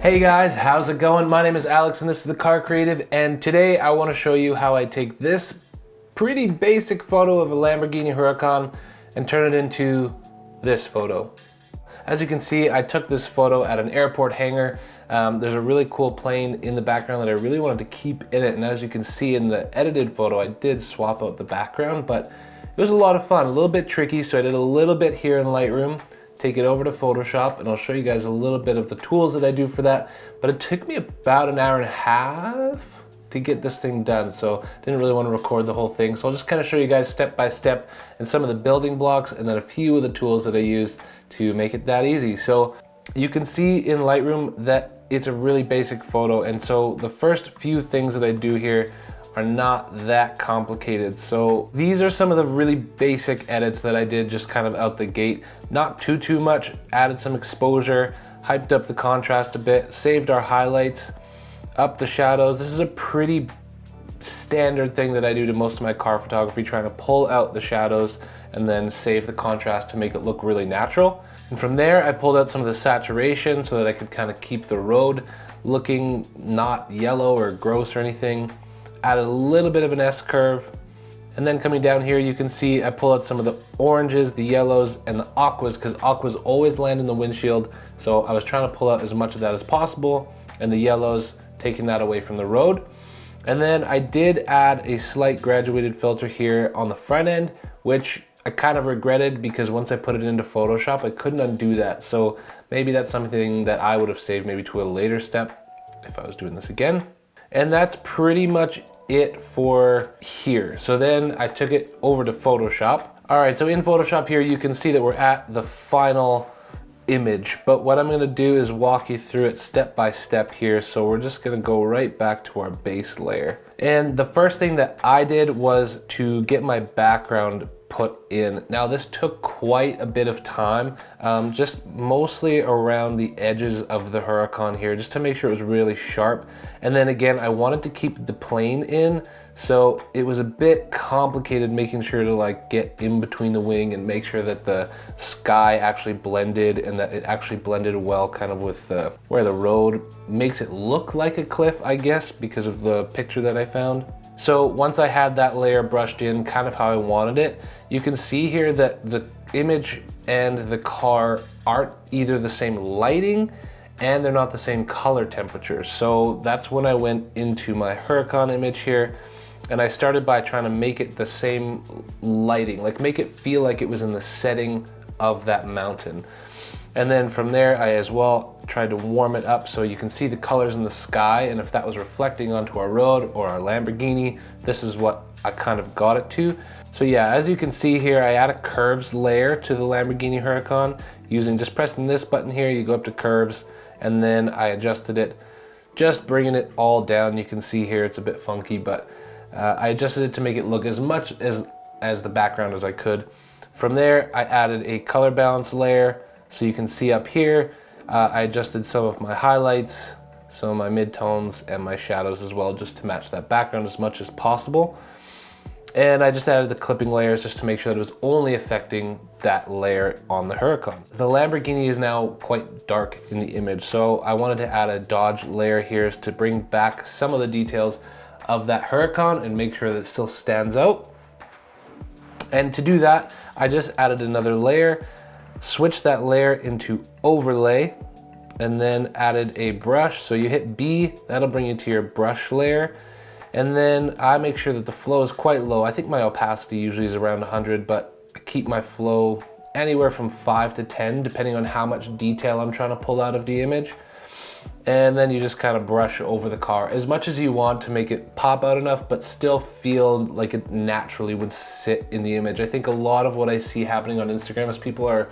Hey guys, how's it going? My name is Alex and this is The Car Creative, and today I want to show you how I take this pretty basic photo of a Lamborghini Huracan and turn it into this photo. As you can see, I took this photo at an airport hangar. There's a really cool plane in the background that I really wanted to keep in it, and as you can see in the edited photo, I did swap out the background, but it was a lot of fun, a little bit tricky, so I did a little bit here in Lightroom, take it over to Photoshop, and I'll show you guys a little bit of the tools that I do for that, but it took me about an hour and a half to get this thing done, so didn't really want to record the whole thing, so I'll just kind of show you guys step by step and some of the building blocks and then a few of the tools that I used to make it that easy. So you can see in Lightroom that it's a really basic photo, and so the first few things that I do here are not that complicated. So these are some of the really basic edits that I did just kind of out the gate. Not too much, added some exposure, hyped up the contrast a bit, saved our highlights, up the shadows. This is a pretty standard thing that I do to most of my car photography, trying to pull out the shadows and then save the contrast to make it look really natural. And from there, I pulled out some of the saturation so that I could kind of keep the road looking not yellow or gross or anything. Added a little bit of an S-curve. And then coming down here, you can see I pull out some of the oranges, the yellows, and the aquas, because aquas always land in the windshield. So I was trying to pull out as much of that as possible, and the yellows, taking that away from the road. And then I did add a slight graduated filter here on the front end, which I kind of regretted because once I put it into Photoshop, I couldn't undo that. So maybe that's something that I would have saved maybe to a later step if I was doing this again. And that's pretty much it for here. So then I took it over to Photoshop. All right, so in Photoshop here, you can see that we're at the final image, but what I'm gonna do is walk you through it step by step here. So we're just gonna go right back to our base layer. And the first thing that I did was to get my background put in. Now this took quite a bit of time, just mostly around the edges of the Huracan here, just to make sure it was really sharp. And then again, I wanted to keep the plane in, so it was a bit complicated making sure to like get in between the wing and make sure that the sky actually blended and that it actually blended well kind of with where the road makes it look like a cliff, I guess, because of the picture that I found. So once I had that layer brushed in kind of how I wanted it, you can see here that the image and the car aren't either the same lighting and they're not the same color temperature. So that's when I went into my Huracan image here, and I started by trying to make it the same lighting, like make it feel like it was in the setting of that mountain. And then from there, I as well tried to warm it up so you can see the colors in the sky, and if that was reflecting onto our road or our Lamborghini, this is what I kind of got it to. So yeah, as you can see here, I add a curves layer to the Lamborghini Huracan using just pressing this button here. You go up to curves, and then I adjusted it, just bringing it all down. You can see here it's a bit funky, but I adjusted it to make it look as much as the background as I could. From there, I added a color balance layer. So you can see up here, I adjusted some of my highlights, some of my midtones, and my shadows as well, just to match that background as much as possible. And I just added the clipping layers just to make sure that it was only affecting that layer on the Huracan. The Lamborghini is now quite dark in the image, so I wanted to add a dodge layer here to bring back some of the details of that Huracan and make sure that it still stands out. And to do that, I just added another layer, switch that layer into overlay, and then added a brush. So you hit B, that'll bring you to your brush layer. And then I make sure that the flow is quite low. I think my opacity usually is around 100, but I keep my flow anywhere from 5 to 10, depending on how much detail I'm trying to pull out of the image. And then you just kind of brush over the car as much as you want to make it pop out enough, but still feel like it naturally would sit in the image. I think a lot of what I see happening on Instagram is people are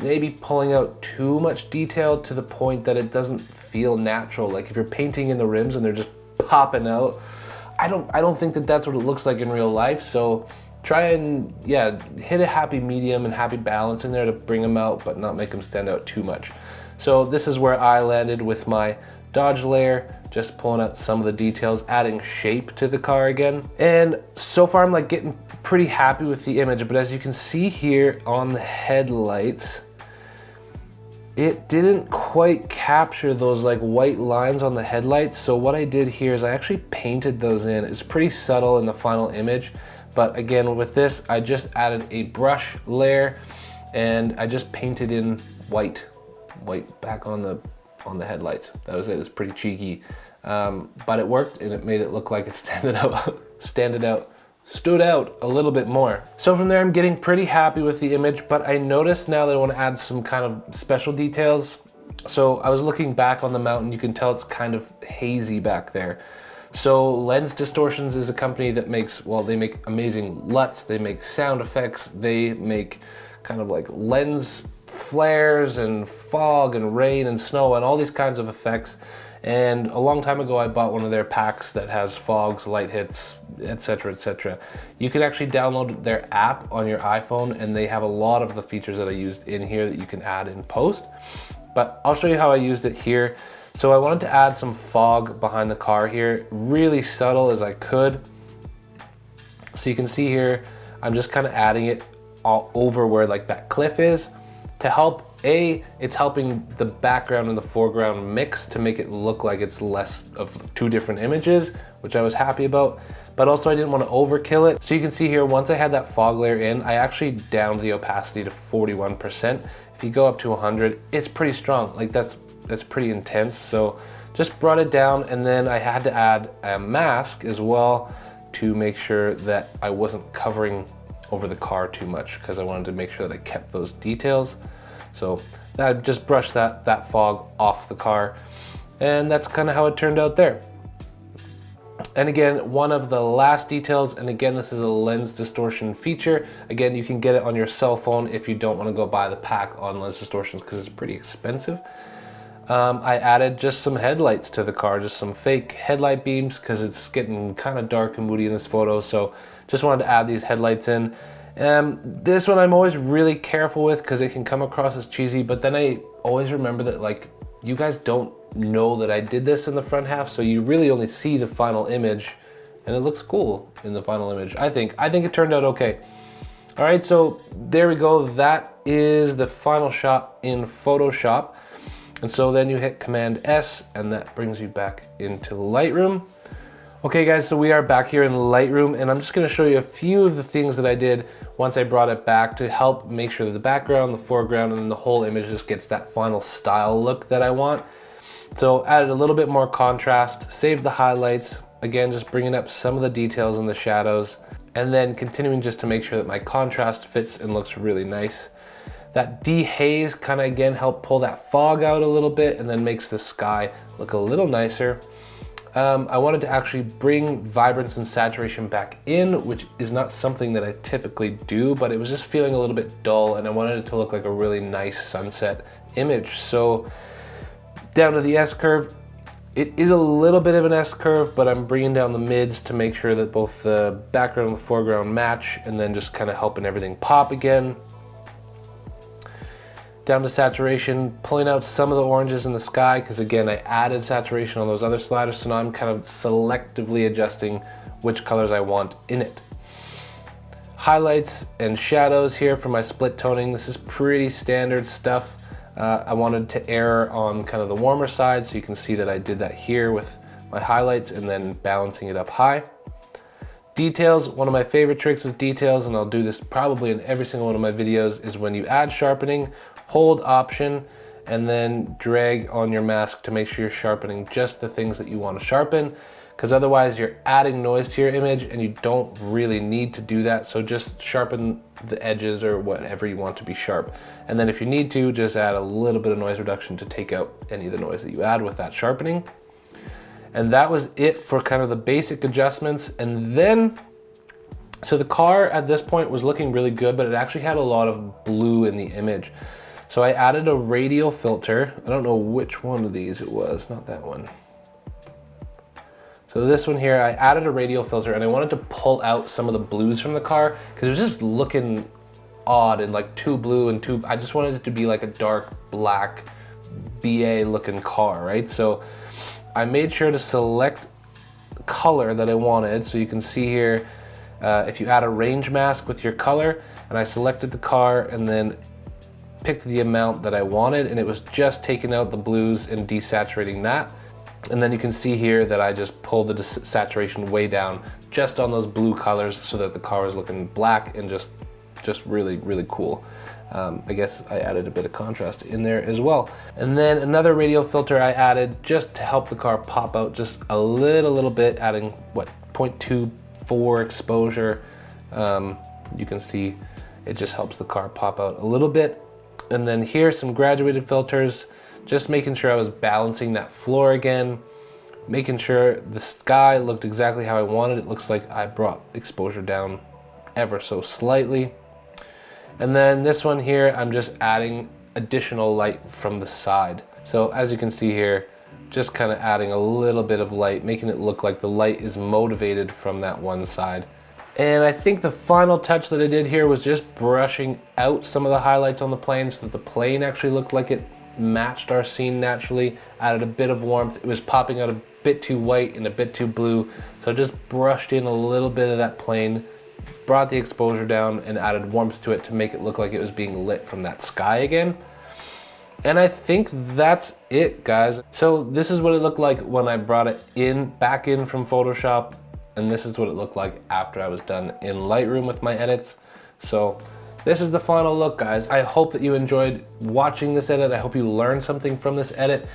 maybe pulling out too much detail to the point that it doesn't feel natural. Like if you're painting in the rims and they're just popping out, I don't think that that's what it looks like in real life. So try and hit a happy medium and happy balance in there to bring them out, but not make them stand out too much. So this is where I landed with my dodge layer, just pulling out some of the details, adding shape to the car again. And so far I'm like getting pretty happy with the image, but as you can see here on the headlights, it didn't quite capture those like white lines on the headlights. So what I did here is I actually painted those in. It's pretty subtle in the final image, but again with this I just added a brush layer and I just painted in white back on the headlights. That was it. It's pretty cheeky, but it worked and it made it look like it stood out a little bit more. So from there I'm getting pretty happy with the image, but I noticed now that I want to add some kind of special details. So I was looking back on the mountain, you can tell it's kind of hazy back there. So Lens Distortions is a company that makes, well, they make amazing LUTs, they make sound effects, they make kind of like lens flares and fog and rain and snow and all these kinds of effects. And a long time ago I bought one of their packs that has fogs, light hits, etc, etc. You can actually download their app on your iPhone and they have a lot of the features that I used in here that you can add in post. But I'll show you how I used it here. So I wanted to add some fog behind the car here, really subtle as I could. So you can see here, I'm just kind of adding it all over where like that cliff is to help. It's helping the background and the foreground mix to make it look like it's less of two different images, which I was happy about, but also I didn't want to overkill it. So you can see here, once I had that fog layer in, I actually downed the opacity to 41%. If you go up to 100, it's pretty strong. Like that's pretty intense. So just brought it down, and then I had to add a mask as well to make sure that I wasn't covering over the car too much, because I wanted to make sure that I kept those details. So I just brushed that fog off the car, and that's kind of how it turned out there. And again, one of the last details, and again, this is a lens distortion feature. Again, you can get it on your cell phone if you don't want to go buy the pack on lens distortions because it's pretty expensive. I added just some headlights to the car, just some fake headlight beams because it's getting kind of dark and moody in this photo. So just wanted to add these headlights in. This one I'm always really careful with because it can come across as cheesy, but then I always remember that like you guys don't know that I did this in the front half, so you really only see the final image, and it looks cool in the final image. I think it turned out okay. All right, so there we go. That is the final shot in Photoshop. And so then you hit Command S and that brings you back into Lightroom. Okay guys, so we are back here in Lightroom, and I'm just gonna show you a few of the things that I did once I brought it back to help make sure that the background, the foreground, and the whole image just gets that final style look that I want. So added a little bit more contrast, saved the highlights, again just bringing up some of the details in the shadows, and then continuing just to make sure that my contrast fits and looks really nice. That dehaze kind of again helped pull that fog out a little bit and then makes the sky look a little nicer. I wanted to actually bring vibrance and saturation back in, which is not something that I typically do, but it was just feeling a little bit dull and I wanted it to look like a really nice sunset image. So down to the S-curve, it is a little bit of an S-curve, but I'm bringing down the mids to make sure that both the background and the foreground match, and then just kind of helping everything pop again. Down to saturation, pulling out some of the oranges in the sky, because again, I added saturation on those other sliders, so now I'm kind of selectively adjusting which colors I want in it. Highlights and shadows here for my split toning. This is pretty standard stuff. I wanted to err on kind of the warmer side, so you can see that I did that here with my highlights and then balancing it up high. Details, one of my favorite tricks with details, and I'll do this probably in every single one of my videos, is when you add sharpening, hold Option and then drag on your mask to make sure you're sharpening just the things that you want to sharpen, because otherwise you're adding noise to your image and you don't really need to do that. So just sharpen the edges or whatever you want to be sharp, and then if you need to, just add a little bit of noise reduction to take out any of the noise that you add with that sharpening. And that was it for kind of the basic adjustments. And then, so the car at this point was looking really good, but it actually had a lot of blue in the image. So I added a radial filter. I don't know which one of these it was, not that one. So this one here, I added a radial filter and I wanted to pull out some of the blues from the car because it was just looking odd and like too blue and too, I just wanted it to be like a dark black BA looking car, right? So I made sure to select color that I wanted. So you can see here, if you add a range mask with your color, and I selected the car and then picked the amount that I wanted, and it was just taking out the blues and desaturating that. And then you can see here that I just pulled the saturation way down just on those blue colors so that the car is looking black and just really, really cool. I guess I added a bit of contrast in there as well. And then another radial filter I added just to help the car pop out just a little bit, adding what, 0.24 exposure. You can see it just helps the car pop out a little bit. And then here's some graduated filters, just making sure I was balancing that floor again, making sure the sky looked exactly how I wanted. It looks like I brought exposure down ever so slightly. And then this one here, I'm just adding additional light from the side. So as you can see here, just kind of adding a little bit of light, making it look like the light is motivated from that one side. And I think the final touch that I did here was just brushing out some of the highlights on the plane so that the plane actually looked like it matched our scene naturally, added a bit of warmth. It was popping out a bit too white and a bit too blue, so I just brushed in a little bit of that plane, brought the exposure down, and added warmth to it to make it look like it was being lit from that sky again. And I think that's it, guys. So this is what it looked like when I brought it back in from Photoshop, and this is what it looked like after I was done in Lightroom with my edits. So this is the final look, guys. I hope that you enjoyed watching this edit. I hope you learned something from this edit.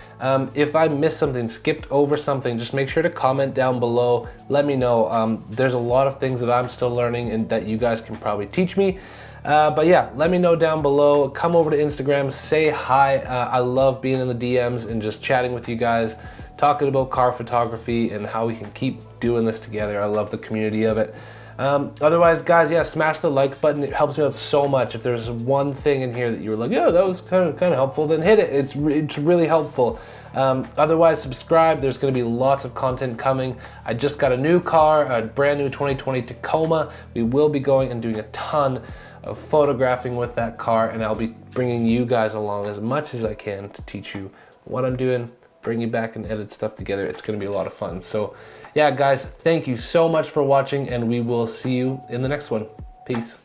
If I missed something, skipped over something, just make sure to comment down below. Let me know. There's a lot of things that I'm still learning and that you guys can probably teach me. But yeah, let me know down below. Come over to Instagram, say hi. I love being in the DMs and just chatting with you guys, talking about car photography and how we can keep doing this together. I love the community of it. Otherwise, guys, yeah, smash the like button. It helps me out so much. If there's one thing in here that you were like, yeah, that was kind of helpful, then hit it. It's really helpful. Otherwise, subscribe. There's going to be lots of content coming. I just got a new car, a brand new 2020 Tacoma. We will be going and doing a ton of photographing with that car, and I'll be bringing you guys along as much as I can to teach you what I'm doing, bring you back and edit stuff together. It's going to be a lot of fun. So yeah, guys, thank you so much for watching, and we will see you in the next one. Peace.